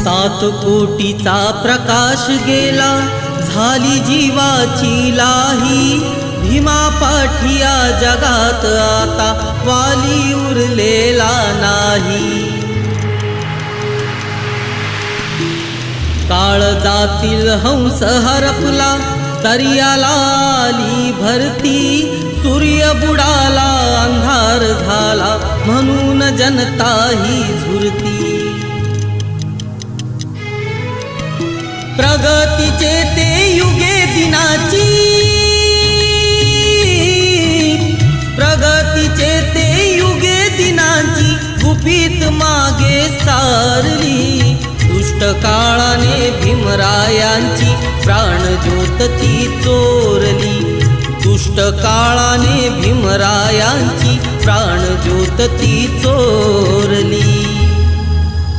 सात कोटीचा प्रकाश गेला, झाली जीवाची लाही। भीमा पाठिया जगात आता वाली उरलेला नाही। काळजातील हंस हरपला, दर्याला आली भरती। सूर्य बुडाला, अंधार झाला, म्हणून जनता ही झुरती। प्रगतीचे ते युगे दिनाची, प्रगतीचे ते युगे दिनाची गुपित मागे सारली। दुष्ट काळाने भीमरायांची प्राणज्योत ती चोरली। दुष्ट काळाने भीमरायांची प्राणज्योत ती चोरली।